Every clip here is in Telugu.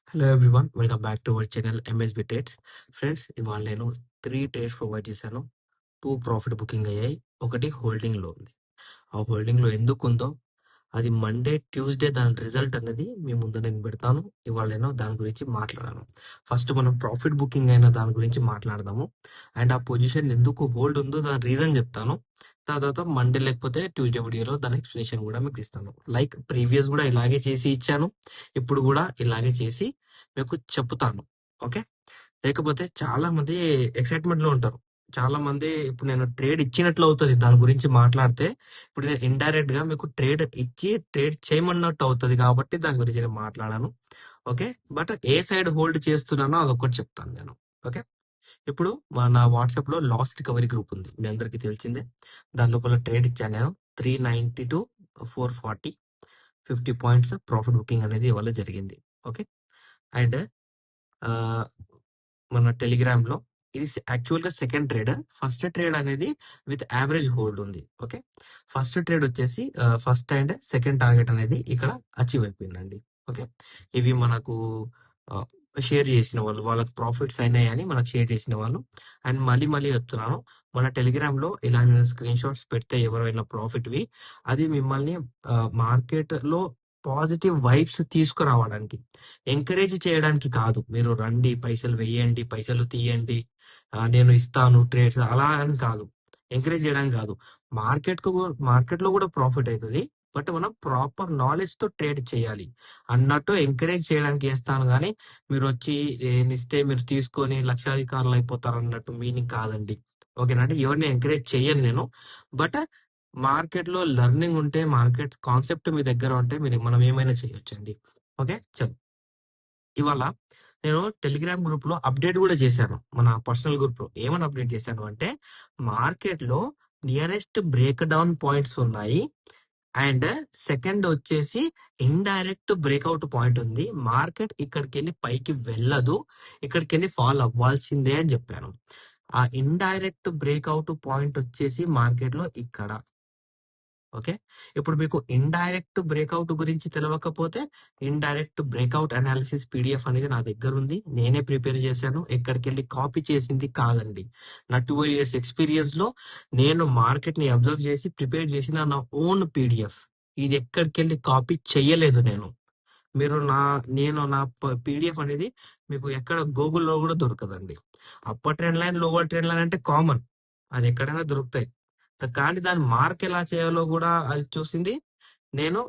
Hello everyone, welcome back to our channel MSB trades. Friends, ఇవాళ నేను 3 ట్రేడ్స్ ప్రొవైడ్ చేశాను. 2 ప్రాఫిట్ బుకింగ్ అయ్యాయి. ఒకటి హోల్డింగ్‌లో ఉంది. ఆ హోల్డింగ్‌లో ఎందుకుందో అది మండే, ట్యూస్‌డే దాని రిజల్ట్ అనేది మీ ముందు నేను పెడతాను. ఇవాళ నేను దాని గురించి మాట్లాడాను. ఫస్ట్ మనం ప్రాఫిట్ బుకింగ్ అయిన దాని గురించి మాట్లాడదాము. అండ్ ఆ పొజిషన్ ఎందుకు హోల్డ్ ఉందో దాని రీజన్ చెప్తాను. తర్వాత మండే లేకపోతే ట్యూస్‌డే వీడియోలో దాని ఎక్స్‌ప్లనేషన్ కూడా మీకు ఇస్తాను. లైక్ ప్రీవియస్ కూడా ఇలాగే చేసి ఇచ్చాను. ఇప్పుడు కూడా ఇలాగే చేసి మీకు చెప్తాను. ఓకే. లేకపోతే చాలా మంది ఎక్సైట్మెంట్ లో ఉంటారు. చాలా మంది ఇప్పుడు నేను ట్రేడ్ ఇచ్చినట్లు అవుతుంది దాని గురించి మాట్లాడితే. ఇప్పుడు నేను ఇండైరెక్ట్ గా మీకు ట్రేడ్ ఇచ్చి ట్రేడ్ చేయమన్నట్టు అవుతుంది కాబట్టి దాని గురించి నేను మాట్లాడాను. Okay. But A side hold చేస్తున్నానో అదొకటి చెప్తాను నేను. ఓకే. ఇప్పుడు నా వాట్సాప్ లో లాస్ రికవరీ గ్రూప్ ఉంది, మీ అందరికి తెలిసిందే. దాని లోపల ట్రేడ్ ఇచ్చాను నేను. 390 టు 440 50 పాయింట్స్ ప్రాఫిట్ బుకింగ్ అనేది ఇవాళ జరిగింది. ఓకే. అండ్ మన టెలిగ్రామ్ లో ఇది యాక్చువల్ గా సెకండ్ ట్రేడ్. ఫస్ట్ ట్రేడ్ అనేది విత్ యావరేజ్ హోల్డ్ ఉంది. ఓకే. ఫస్ట్ ట్రేడ్ వచ్చేసి ఫస్ట్ అండ్ సెకండ్ టార్గెట్ అనేది ఇక్కడ అచీవ్ అయిపోయిందండి. ఓకే. ఇవి మనకు షేర్ చేసిన వాళ్ళు, వాళ్ళకి ప్రాఫిట్స్ అయినాయని మనకు షేర్ చేసిన వాళ్ళు. అండ్ మళ్ళీ మళ్ళీ చెప్తున్నాను, మన టెలిగ్రామ్ లో ఇలా నేను స్క్రీన్ షాట్స్ పెడితే ఎవరైనా ప్రాఫిట్ వి, అది మిమ్మల్ని మార్కెట్ లో పాజిటివ్ వైబ్స్ తీసుకురావడానికి, ఎంకరేజ్ చేయడానికి కాదు. మీరు రండి, పైసలు వెయ్యండి, పైసలు తీయండి, నేను ఇస్తాను ట్రేడ్స్ అలా అని కాదు. ఎంకరేజ్ చేయడానికి కాదు. మార్కెట్ లో కూడా ప్రాఫిట్ అవుతుంది. బట్ మనం ప్రాపర్ నాలెడ్జ్ తో ట్రేడ్ చేయాలి అన్నట్టు ఎంకరేజ్ చేయడానికి చేస్తాను. కానీ మీరు వచ్చి ఇస్తే మీరు తీసుకొని లక్షాధికారులు అయిపోతారు అన్నట్టు మీనింగ్ కాదండి. ఓకేనా? అంటే ఎవరిని ఎంకరేజ్ చేయను నేను. బట్ మార్కెట్ లో లెర్నింగ్ ఉంటే, మార్కెట్ కాన్సెప్ట్ మీ దగ్గర ఉంటే మనం ఏమైనా చేయొచ్చండి. ఓకే. ఇవాళ నేను టెలిగ్రామ్ గ్రూప్ లో అప్డేట్ కూడా చేశాను. మన పర్సనల్ గ్రూప్ లో ఏమని అప్డేట్ చేశాను అంటే, మార్కెట్ లో నియరెస్ట్ బ్రేక్ డౌన్ పాయింట్స్ ఉన్నాయి. అండ్ సెకండ్ వచ్చేసి ఇండైరెక్ట్ బ్రేక్అవుట్ పాయింట్ ఉంది. మార్కెట్ ఇక్కడికి వెళ్ళి పైకి వెళ్ళదు, ఇక్కడికి వెళ్ళి ఫాల్ అవ్వాల్సిందే అని చెప్పాను. ఆ ఇండైరెక్ట్ బ్రేక్అవుట్ పాయింట్ వచ్చేసి మార్కెట్ లో ఇక్కడ. ఓకే. ఇప్పుడు మీకు ఇండైరెక్ట్ బ్రేక్అవుట్ గురించి తెలియకపోతే, ఇండైరెక్ట్ బ్రేక్అవుట్ అనాలిసిస్ పీడిఎఫ్ అనేది నా దగ్గర ఉంది. నేనే ప్రిపేర్ చేశాను, ఎక్కడికి వెళ్ళి కాపీ చేసింది కాదండి. నా 12 years ఎక్స్పీరియన్స్ లో నేను మార్కెట్ ని అబ్జర్వ్ చేసి ప్రిపేర్ చేసిన నా ఓన్ పీడిఎఫ్. ఇది ఎక్కడికి వెళ్ళి కాపీ చేయలేదు నేను. మీరు నేను నా పీడిఎఫ్ అనేది మీకు ఎక్కడ గూగుల్లో కూడా దొరకదండి. Upper trend line, lower trend line అంటే కామన్, అది ఎక్కడైనా దొరుకుతాయి. కానీ దాన్ని మార్క్ ఎలా చేయాలో కూడా అది చూసింది నేను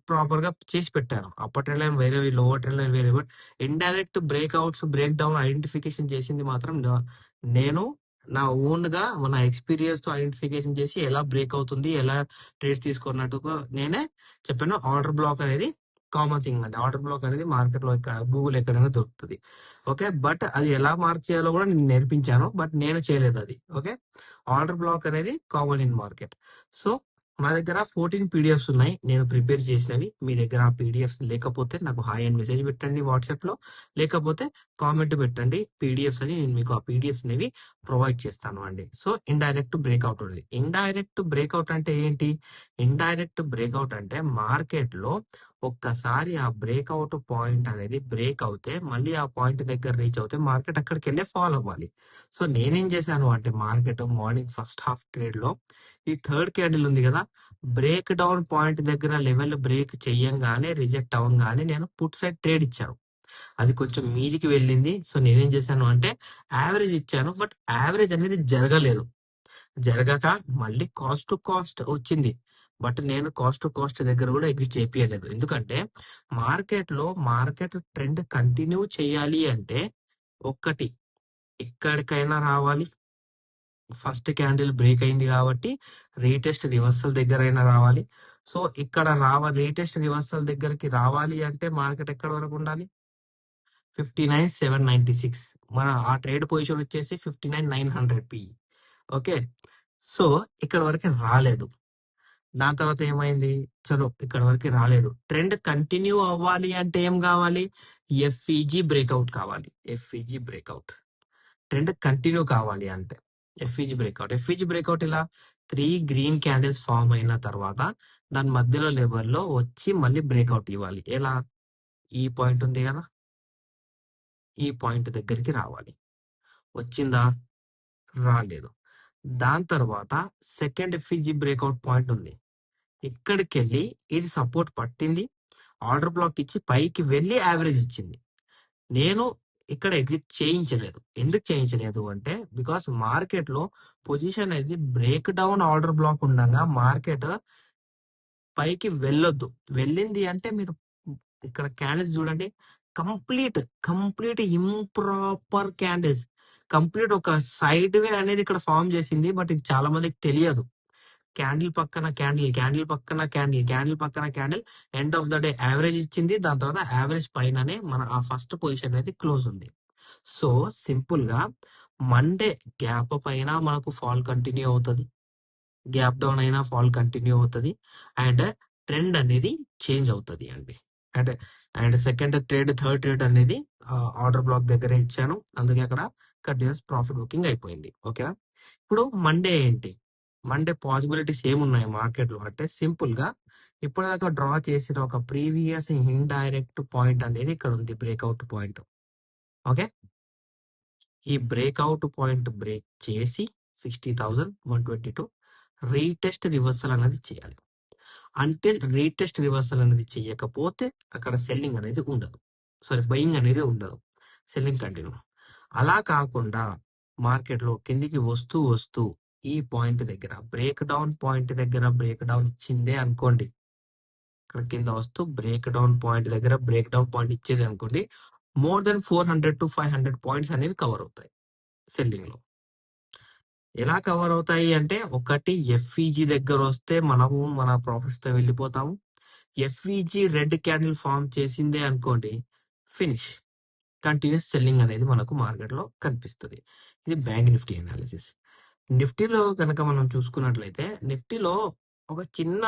ప్రాపర్ గా చేసి పెట్టాను. అప్పర్ ట్రెండ్ లైన్ వేరే, లోవర్ ట్రెండ్ లైన్ వేరే. But indirect breakouts, break down identification చేసింది మాత్రం నేను నా ఓన్ గా మన ఎక్స్పీరియన్స్ తో ఐడెంటిఫికేషన్ చేసి ఎలా బ్రేక్ అవుతుంది, ఎలా ట్రేడ్స్ తీసుకున్నట్టుగా నేనే చెప్పాను. ఆర్డర్ బ్లాక్ అనేది కామన్ థింగ్ అండి. ఆర్డర్ బ్లాక్ అనేది మార్కెట్ లో గూగుల్ ఎక్కడైనా దొరుకుతుంది. ఓకే. బట్ అది ఎలా మార్క్ చేయాలో కూడా నేను నేర్పించాను, బట్ నేను చేయలేదు అది. ఓకే. ఆర్డర్ బ్లాక్ అనేది కామన్ ఇన్ మార్కెట్. సో నా దగ్గర 14 పీడిఎఫ్స్ ఉన్నాయి నేను ప్రిపేర్ చేసినవి. మీ దగ్గర ఆ పీడిఎఫ్స్ లేకపోతే నాకు హాయ్ అని మెసేజ్ పెట్టండి వాట్సాప్ లో, లేకపోతే కామెంట్ పెట్టండి పీడిఎఫ్స్ అని, నేను మీకు ఆ పీడిఎఫ్స్ అనేవి ప్రొవైడ్ చేస్తాను అండి. సో ఇండైరెక్ట్ బ్రేక్అవుట్ ఉంది. ఇండైరెక్ట్ బ్రేక్అవుట్ అంటే ఏంటి? ఇండైరెక్ట్ బ్రేక్అవుట్ అంటే మార్కెట్ లో ఒక్కసారి ఆ బ్రేక్అవుట్ పాయింట్ అనేది బ్రేక్ అవుతే, మళ్ళీ ఆ పాయింట్ దగ్గర రీచ్ అవుతే మార్కెట్ అక్కడికి వెళ్ళే ఫాలో అవ్వాలి. సో నేనేం చేశాను అంటే, market morning first half trade లో ఈ థర్డ్ క్యాండిల్ ఉంది కదా, బ్రేక్ డౌన్ పాయింట్ దగ్గర లెవెల్ బ్రేక్ చెయ్యంగానే, రిజెక్ట్ అవ్వగానే నేను పుట్ సైడ్ ట్రేడ్ ఇచ్చాను. అది కొంచెం మీదికి వెళ్ళింది. సో నేనేం చేశాను అంటే యావరేజ్ ఇచ్చాను. బట్ యావరేజ్ అనేది జరగలేదు. జరగక మళ్ళీ కాస్ట్ టు కాస్ట్ వచ్చింది. బట్ నేను కాస్ట్ టు కాస్ట్ దగ్గర కూడా ఎగ్జిట్ చేపియలేదు. ఎందుకంటే మార్కెట్ ట్రెండ్ కంటిన్యూ చేయాలి అంటే, ఒక్కటి ఇక్కడికైనా రావాలి. ఫస్ట్ క్యాండిల్ బ్రేక్ అయింది కాబట్టి రీటెస్ట్ రివర్సల్ దగ్గర అయినా రావాలి. సో ఇక్కడ రీటెస్ట్ రివర్సల్ దగ్గరికి రావాలి అంటే మార్కెట్ ఎక్కడ వరకు ఉండాలి? 59,796. మన ఆ ట్రేడ్ పొజిషన్ వచ్చేసి 59,900 పి. ఓకే. సో ఇక్కడ వరకు రాలేదు. దాని తర్వాత ఏమైంది? చలో ఇక్కడ వరకు రాలేదు. ట్రెండ్ కంటిన్యూ అవ్వాలి అంటే ఏం కావాలి? ఎఫ్ఈజీ బ్రేక్అవుట్ కావాలి. FEG breakout. ట్రెండ్ కంటిన్యూ కావాలి అంటే ఎఫ్ఈజీ బ్రేక్అవుట్ ఇలా 3 గ్రీన్ క్యాండిల్స్ ఫామ్ అయిన తర్వాత దాని మధ్యలో లెవెల్లో వచ్చి మళ్ళీ బ్రేక్అవుట్ ఇవ్వాలి. ఎలా? ఈ పాయింట్ ఉంది కదా, ఈ పాయింట్ దగ్గరికి రావాలి. వచ్చిందా? రాలేదు. దాని తర్వాత సెకండ్ ఎఫ్ఈజీ బ్రేక్అవుట్ పాయింట్ ఉంది. ఇక్కడికెళ్ళి ఇది సపోర్ట్ పట్టింది. ఆర్డర్ బ్లాక్ ఇచ్చి పైకి వెళ్ళి యావరేజ్ ఇచ్చింది. నేను ఇక్కడ ఎగ్జిట్ చేయించలేదు. ఎందుకు చేయించలేదు అంటే బికాస్ మార్కెట్ లో పొజిషన్ అనేది బ్రేక్ డౌన్ ఆర్డర్ బ్లాక్ ఉండగా మార్కెట్ పైకి వెళ్ళొద్దు. వెళ్ళింది అంటే మీరు ఇక్కడ క్యాండిల్స్ చూడండి. Complete improper candles. కంప్లీట్ ఒక సైడ్ వే అనేది ఇక్కడ ఫామ్ చేసింది. బట్ ఇది చాలా మందికి తెలియదు. క్యాండిల్ పక్కన క్యాండిల్, క్యాండిల్ పక్కన క్యాండిల్, క్యాండిల్ పక్కన candle, end of the day average ఇచ్చింది. దాని తర్వాత యావరేజ్ పైననే మన ఆ ఫస్ట్ పొజిషన్ అనేది క్లోజ్ ఉంది. సో సింపుల్ గా మండే గ్యాప్ పైన మనకు ఫాల్ కంటిన్యూ అవుతుంది. గ్యాప్ డౌన్ అయినా ఫాల్ కంటిన్యూ అవుతుంది. అండ్ ట్రెండ్ అనేది చేంజ్ అవుతుంది అండి. And and second trade, third trade అనేది ఆర్డర్ బ్లాక్ దగ్గర ఇచ్చాను. అందుకే అక్కడ కంటిన్యూస్ ప్రాఫిట్ బుకింగ్ అయిపోయింది. ఓకేనా? ఇప్పుడు మండే ఏంటి? మండే పాసిబిలిటీస్ ఏమున్నాయి మార్కెట్ లో అంటే సింపుల్ గా ఇప్పటిదాకా డ్రా చేసిన ఒక ప్రీవియస్ ఇండైరెక్ట్ పాయింట్ అనేది ఇక్కడ ఉంది, బ్రేక్అవుట్ పాయింట్. ఓకే, ఈ బ్రేక్అవుట్ పాయింట్ బ్రేక్ చేసి 60,122 రీటెస్ట్ రివర్సల్ అనేది చేయాలి. అంటే రీటెస్ట్ రివర్సల్ అనేది చేయకపోతే అక్కడ సెల్లింగ్ అనేది ఉండదు, సారీ బయింగ్ అనేది ఉండదు, సెల్లింగ్ కంటిన్యూ. అలా కాకుండా మార్కెట్ లో కిందికి వస్తూ వస్తూ ఈ పాయింట్ దగ్గర బ్రేక్ డౌన్ పాయింట్ దగ్గర బ్రేక్ డౌన్ ఇచ్చిందే అనుకోండి, ఇక్కడ కింద వస్తూ బ్రేక్ డౌన్ పాయింట్ దగ్గర బ్రేక్ డౌన్ పాయింట్ ఇచ్చేది అనుకోండి, మోర్ దెన్ 400 to 500 పాయింట్స్ అనేవి కవర్ అవుతాయి సెల్లింగ్ లో. ఎలా కవర్ అవుతాయి అంటే ఒకటి ఎఫ్ఈజీ దగ్గర వస్తే మనము మన ప్రాఫిట్స్ తో వెళ్ళిపోతాము. ఎఫ్ఈజీ రెడ్ క్యాండిల్ ఫామ్ చేసిందే అనుకోండి, ఫినిష్, కంటిన్యూస్ సెల్లింగ్ అనేది మనకు మార్కెట్ లో కనిపిస్తుంది. ఇది బ్యాంక్ నిఫ్టీ అనాలిసిస్. నిఫ్టీలో కనుక మనం చూసుకున్నట్లయితే నిఫ్టీలో ఒక చిన్న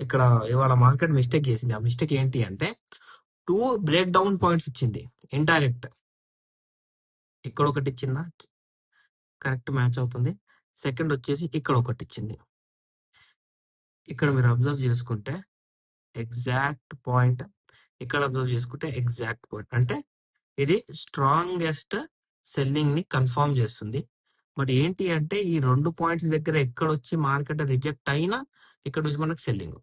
ఇక్కడ ఇవాళ మార్కెట్ మిస్టేక్ చేసింది. ఆ మిస్టేక్ ఏంటి అంటే 2 బ్రేక్ డౌన్ పాయింట్స్ ఇచ్చింది ఇండైరెక్ట్. ఇక్కడ ఒకటి ఇచ్చిందా, కరెక్ట్ మ్యాచ్ అవుతుంది. సెకండ్ వచ్చేసి ఇక్కడ ఒకటి ఇచ్చింది. ఇక్కడ మీరు అబ్జర్వ్ చేసుకుంటే ఎగ్జాక్ట్ పాయింట్, ఇక్కడ అబ్జర్వ్ చేసుకుంటే ఎగ్జాక్ట్ పాయింట్. అంటే ఇది స్ట్రాంగెస్ట్ సెల్లింగ్ ని కన్ఫర్మ్ చేస్తుంది. బట్ ఏంటి అంటే ఈ 2 పాయింట్స్ దగ్గర ఎక్కడ వచ్చి మార్కెట్ రిజెక్ట్ అయినా ఇక్కడ వచ్చి మనకు సెల్లింగ్.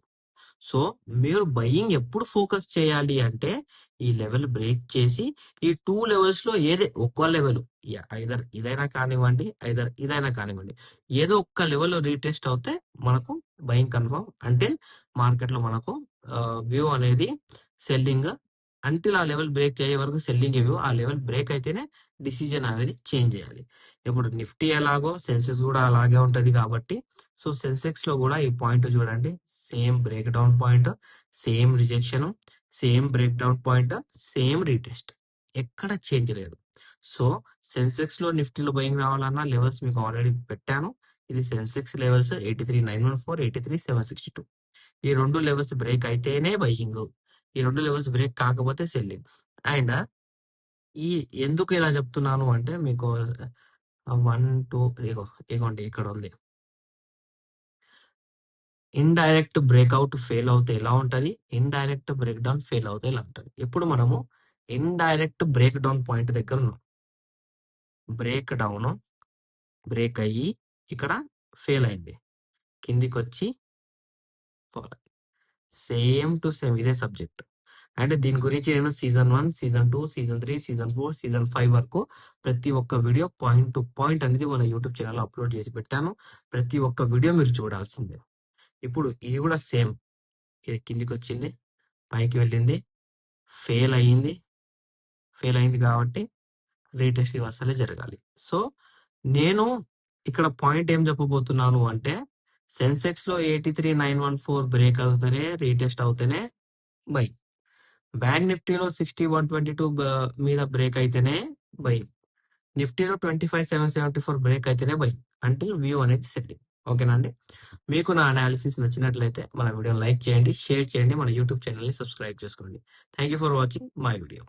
సో మీరు బయింగ్ ఎప్పుడు ఫోకస్ చేయాలి అంటే ఈ లెవెల్ బ్రేక్ చేసి ఈ 2 లెవెల్స్ లో ఏదే ఒక్క లెవెల్, ఐదర్ ఇదైనా కానివ్వండి, ఐదర్ ఇదైనా కానివ్వండి, ఏదో ఒక్క లెవెల్ రీటెస్ట్ అవుతే మనకు బయింగ్ కన్ఫర్మ్. అంటే మార్కెట్ లో మనకు వ్యూ అనేది సెల్లింగ్, అంటిల్ ఆ లెవెల్ బ్రేక్ అయ్యే వరకు సెల్లింగ్ వ్యూ. ఆ లెవెల్ బ్రేక్ అయితేనే డిసిజన్ అనేది చేంజ్ చేయాలి. ఇప్పుడు నిఫ్టీ ఎలాగో సెన్సెక్స్ కూడా అలాగే ఉంటది కాబట్టి, సో సెన్సెక్స్ లో కూడా ఈ పాయింట్ చూడండి, same break down point, same rejection, same break down point, same retest, ఎక్కడ చేంజ్ లేదు. సో సెన్సెక్స్ లో నిఫ్టీలో బయింగ్ రావాలన్నా లెవెల్స్ మీకు ఆల్రెడీ పెట్టాను. ఇది సెన్సెక్స్ లెవెల్స్ 83,914, 83,762. ఈ 2 లెవెల్స్ బ్రేక్ అయితేనే బయింగ్, ఈ 2 లెవెల్స్ బ్రేక్ కాకపోతే సెల్లింగ్. అండ్ ఈ ఎందుకు ఇలా చెప్తున్నాను అంటే మీకు 1 2 ఇగోండి ఇక్కడ ఉంది. ఇండైరెక్ట్ బ్రేక్అవుట్ ఫెయిల్ అవుతే ఎలా ఉంటది, ఇండైరెక్ట్ బ్రేక్ డౌన్ ఫెయిల్ అవుతే ఎలా ఉంటది. ఇప్పుడు మనము ఇండైరెక్ట్ బ్రేక్ డౌన్ పాయింట్ దగ్గర ఉన్నాం. బ్రేక్ డౌన్ బ్రేక్ అయ్యి ఇక్కడ ఫెయిల్ అయింది, కిందికి వచ్చి సేమ్ టు సేమ్ ఇదే సబ్జెక్ట్. అంటే దీని గురించి నేను season 1, season 2, season 3, season 4, season 5 వరకు ప్రతి ఒక్క వీడియో పాయింట్ టు పాయింట్ అనేది మన యూట్యూబ్ ఛానల్ అప్లోడ్ చేసి పెట్టాను. ప్రతి ఒక్క వీడియో మీరు చూడాల్సిందే. ఇప్పుడు ఇది కూడా సేమ్, ఇది కిందికి వచ్చింది, పైకి వెళ్ళింది, ఫెయిల్ అయ్యింది. ఫెయిల్ అయింది కాబట్టి రీటెస్ట్ రివర్సలే జరగాలి. సో నేను ఇక్కడ పాయింట్ ఏం చెప్పబోతున్నాను అంటే సెన్సెక్స్ లో 83,914 బ్రేక్ అవుతేనే రీటెస్ట్ అవుతేనే బై, బ్యాంక్ నిఫ్టీలో 60,122 మీద బ్రేక్ అయితేనే బై, నిఫ్టీలో 25,774 బ్రేక్ అయితేనే బై, అంటే వ్యూ అనేది సెట్టింగ్. ఓకేనా అండి? మీకు నా అనాలిసిస్ నచ్చినట్లయితే మన వీడియోని లైక్ చేయండి, షేర్ చేయండి, మన యూట్యూబ్ ఛానల్ ని సబ్స్క్రైబ్ చేసుకోండి. Thank you for watching my video.